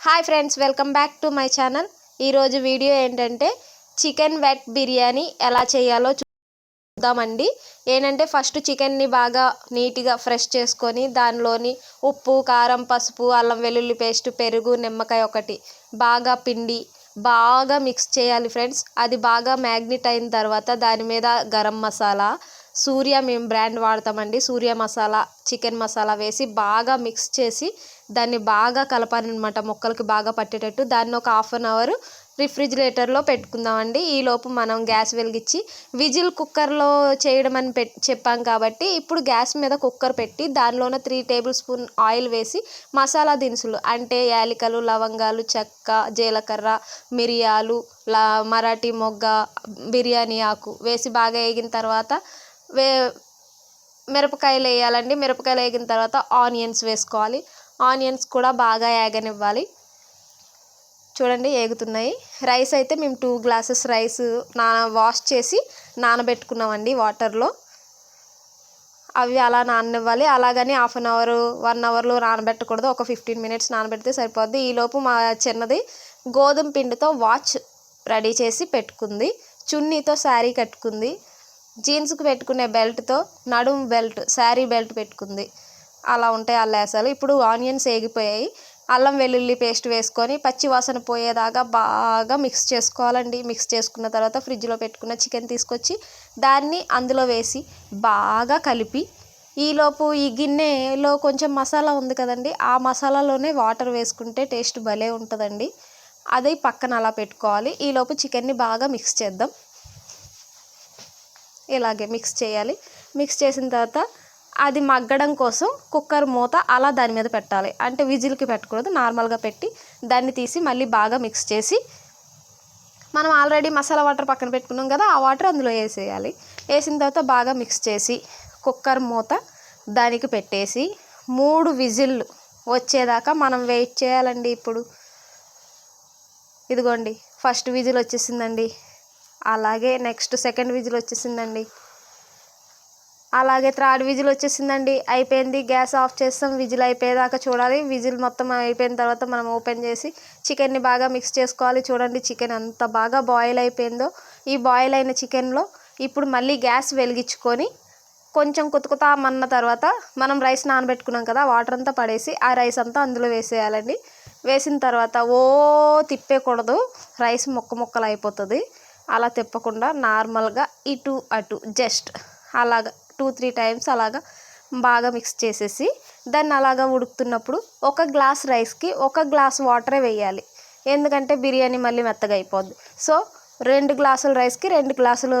Hi friends, welcome back to my channel. ఈరోజు video ఏంటంటే chicken wet biryani ఎలా చేయాలో చూద్దామండి. ఏంటంటే ఫస్ట్ చికెన్ని బాగా నీట్గా ఫ్రెష్ చేసుకొని దానిలోని ఉప్పు, కారం, పసుపు, అల్లం వెల్లుల్లి పేస్ట్, పెరుగు, నిమ్మకాయ ఒకటి బాగా పిండి బాగా మిక్స్ చేయాలి ఫ్రెండ్స్. అది బాగా మ్యాగ్నెట్ అయిన తర్వాత దాని మీద గరం మసాలా, సూర్య మేము బ్రాండ్ వాడతామండి, సూర్య మసాలా, చికెన్ మసాలా వేసి బాగా మిక్స్ చేసి దాన్ని బాగా కలపాలన్నమాట, ముక్కలకి బాగా పట్టేటట్టు. దాన్ని ఒక హాఫ్ అన్ అవర్ రిఫ్రిజిరేటర్లో పెట్టుకుందామండి. ఈలోపు మనం గ్యాస్ వెలిగించి విజిల్ కుక్కర్లో చేయడం అని చెప్పాం కాబట్టి ఇప్పుడు గ్యాస్ మీద కుక్కర్ పెట్టి దానిలోన 3 టేబుల్ స్పూన్ ఆయిల్ వేసి మసాలా దినుసులు అంటే యాలకులు, లవంగాలు, చెక్క, జీలకర్ర, మిరియాలు, మరాఠీ మొగ్గ, బిర్యానీ ఆకు వేసి బాగా వేగిన తర్వాత మిరపకాయలు వేయాలండి. మిరపకాయలు వేగిన తర్వాత ఆనియన్స్ వేసుకోవాలి. ఆనియన్స్ కూడా బాగా వేగనివ్వాలి. చూడండి వేగుతున్నాయి. రైస్ అయితే మేము 2 గ్లాసెస్ రైస్ వాష్ చేసి నానబెట్టుకున్నామండి వాటర్లో. అవి అలా నాననివ్వాలి. అలాగని హాఫ్ అన్ అవర్ 1 అవర్లో నానబెట్టకూడదు, ఒక 15 మినిట్స్ నానబెడితే సరిపోద్ది. ఈలోపు మా చిన్నది గోధుమ పిండితో వాచ్ రెడీ చేసి పెట్టుకుంది, చున్నీతో శారీ కట్టుకుంది, జీన్స్కి పెట్టుకునే బెల్ట్తో నడుం బెల్ట్, శారీ బెల్ట్ పెట్టుకుంది. అలా ఉంటాయి అల్లేసాలు. ఇప్పుడు ఆనియన్స్ వేగిపోయాయి. అల్లం వెల్లుల్లి పేస్ట్ వేసుకొని పచ్చి వాసన పోయేదాకా బాగా మిక్స్ చేసుకోవాలండి. మిక్స్ చేసుకున్న తర్వాత ఫ్రిడ్జ్లో పెట్టుకున్న చికెన్ తీసుకొచ్చి దాన్ని అందులో వేసి బాగా కలిపి, ఈలోపు ఈ గిన్నెలో కొంచెం మసాలా ఉంది కదండి, ఆ మసాలాలోనే వాటర్ వేసుకుంటే టేస్ట్ భలే ఉంటుందండి. అది పక్కన అలా పెట్టుకోవాలి. ఈలోపు చికెన్ని బాగా మిక్స్ చేద్దాం. ఇలాగే మిక్స్ చేయాలి. మిక్స్ చేసిన తర్వాత అది మగ్గడం కోసం కుక్కర్ మూత అలా దాని మీద పెట్టాలి. అంటే విజిల్కి పెట్టకూడదు, నార్మల్గా పెట్టి దాన్ని తీసి మళ్ళీ బాగా మిక్స్ చేసి మనం ఆల్రెడీ మసాలా వాటర్ పక్కన పెట్టుకున్నాం కదా, ఆ వాటర్ అందులో వేసేయాలి. వేసిన తర్వాత బాగా మిక్స్ చేసి కుక్కర్ మూత దానికి పెట్టేసి 3 విజిల్లు వచ్చేదాకా మనం వెయిట్ చేయాలండి. ఇప్పుడు ఇదిగోండి ఫస్ట్ విజిల్ వచ్చేసిందండి, అలాగే నెక్స్ట్ సెకండ్ విజిల్ వచ్చేసిందండి, అలాగే థర్డ్ విజిల్ వచ్చేసిందండి. అయిపోయింది. గ్యాస్ ఆఫ్ చేస్తాం. విజిల్ అయిపోయేదాకా చూడాలి. విజిల్ మొత్తం అయిపోయిన తర్వాత మనం ఓపెన్ చేసి చికెన్ని బాగా మిక్స్ చేసుకోవాలి. చూడండి చికెన్ ఎంత బాగా బాయిల్ అయిపోయిందో. ఈ బాయిల్ అయిన చికెన్లో ఇప్పుడు మళ్ళీ గ్యాస్ వెలిగించుకొని కొంచెం కుతుకుతామన్న తర్వాత మనం రైస్ నానబెట్టుకున్నాం కదా, వాటర్ అంతా పడేసి ఆ రైస్ అంతా అందులో వేసేయాలండి. వేసిన తర్వాత తిప్పేయకూడదు, రైస్ ముక్కలు అయిపోతుంది. అలా తిప్పకుండా నార్మల్గా ఇటు అటు జస్ట్ అలాగా 2-3 టైమ్స్ అలాగా బాగా మిక్స్ చేసేసి దాన్ని అలాగా ఉడుకుతున్నప్పుడు 1 గ్లాస్ రైస్కి 1 గ్లాస్ వాటరే వేయాలి. ఎందుకంటే బిర్యానీ మళ్ళీ మెత్తగా అయిపోద్ది. సో 2 గ్లాసుల రైస్కి 2 గ్లాసులు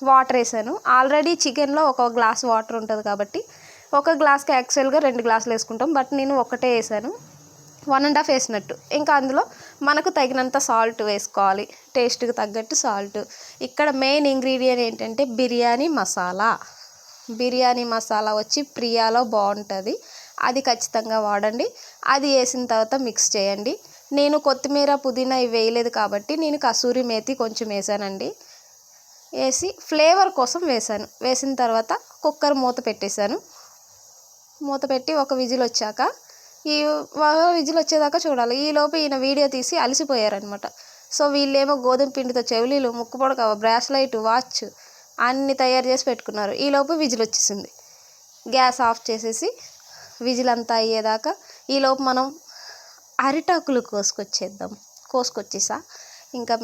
వాటర్ వేసాను. ఆల్రెడీ చికెన్లో 1 గ్లాస్ వాటర్ ఉంటుంది కాబట్టి 1 గ్లాస్కి యాక్చువల్గా 2 గ్లాసులు వేసుకుంటాం, బట్ నేను ఒకటే వేసాను, 1.5 వేసినట్టు. ఇంకా అందులో మనకు తగినంత సాల్ట్ వేసుకోవాలి, టేస్ట్కి తగ్గట్టు సాల్ట్. ఇక్కడ మెయిన్ ఇంగ్రీడియంట్ ఏంటంటే బిర్యానీ మసాలా. బిర్యానీ మసాలా వచ్చి ప్రియాలో బాగుంటుంది, అది ఖచ్చితంగా వాడండి. అది వేసిన తర్వాత మిక్స్ చేయండి. నేను కొత్తిమీర, పుదీనా ఇవి వేయలేదు కాబట్టి నేను కసూరి మేతి కొంచెం వేసానండి. వేసి ఫ్లేవర్ కోసం వేసాను. వేసిన తర్వాత కుక్కర్ మూత పెట్టేశాను. మూత పెట్టి 1 విజిల్ వచ్చాక ఈ విజిల్ వచ్చేదాకా చూడాలి. ఈలోపు ఈయన వీడియో తీసి అలసిపోయారనమాట. సో వీళ్ళేమో గోధుమ పిండితో చెవులీలు, ముక్కు పొడక, బ్రాస్లైట్, వాచ్ అన్నీ తయారు చేసి పెట్టుకున్నారు. ఈలోపు విజిల్ వచ్చేసింది. గ్యాస్ ఆఫ్ చేసేసి విజిల్ అంతా అయ్యేదాకా ఈలోపు మనం అరిటాకులు కోసుకొచ్చేసా. ఇంకా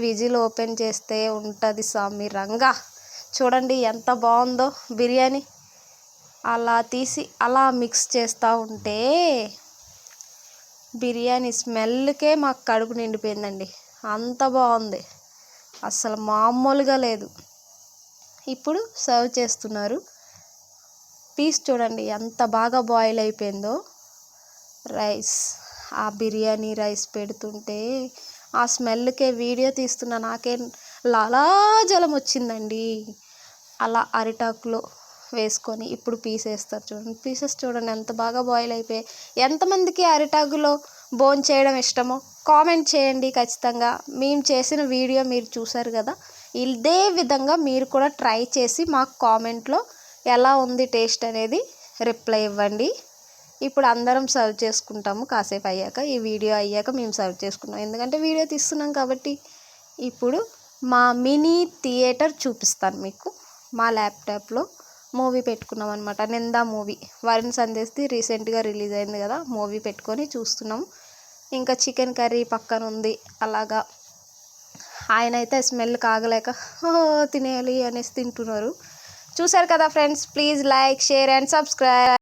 విజిల్ ఓపెన్ చేస్తే ఉంటుంది సామి రంగా. చూడండి ఎంత బాగుందో బిర్యానీ. అలా తీసి అలా మిక్స్ చేస్తూ ఉంటే బిర్యానీ స్మెల్కే మాకు కడుపు నిండిపోయిందండి. అంత బాగుంది, అసలు మామూలుగా లేదు. ఇప్పుడు సర్వ్ చేస్తున్నారు. పీస్ చూడండి ఎంత బాగా బాయిల్ అయిపోయిందో. రైస్, ఆ బిర్యానీ రైస్ పెడుతుంటే ఆ స్మెల్కే వీడియో తీస్తున్న నాకే లాలాజలం వచ్చిందండి. అలా అరిటాకులో వేసుకొని ఇప్పుడు పీస్ వేస్తారు చూడండి. పీసెస్ చూడండి ఎంత బాగా బాయిల్ అయిపోయాయి. ఎంతమందికి అరిటాకులో బోన్ చేయడం ఇష్టమో కామెంట్ చేయండి ఖచ్చితంగా. మేము చేసిన వీడియో మీరు చూసారు కదా, ఇదే విధంగా మీరు కూడా ట్రై చేసి మాకు కామెంట్లో ఎలా ఉంది టేస్ట్ అనేది రిప్లై ఇవ్వండి. ఇప్పుడు అందరం సర్వ్ చేసుకుంటాము. కాసేపు అయ్యాక, ఈ వీడియో అయ్యాక మేము సర్వ్ చేసుకున్నాం, ఎందుకంటే వీడియో తీస్తున్నాం కాబట్టి. ఇప్పుడు మా మినీ థియేటర్ చూపిస్తాను మీకు. మా ల్యాప్టాప్లో మూవీ పెట్టుకున్నాం అనమాట, నిందా మూవీ. వరుణ్ సందేశ్ది రీసెంట్గా రిలీజ్ అయింది కదా, మూవీ పెట్టుకొని చూస్తున్నాం. ఇంకా చికెన్ కర్రీ పక్కన ఉంది. అలాగా ఆయన అయితే స్మెల్ కాగలేక తినేయాలి అనేసి తింటున్నారు. చూసారు కదా friends, please like, share and subscribe.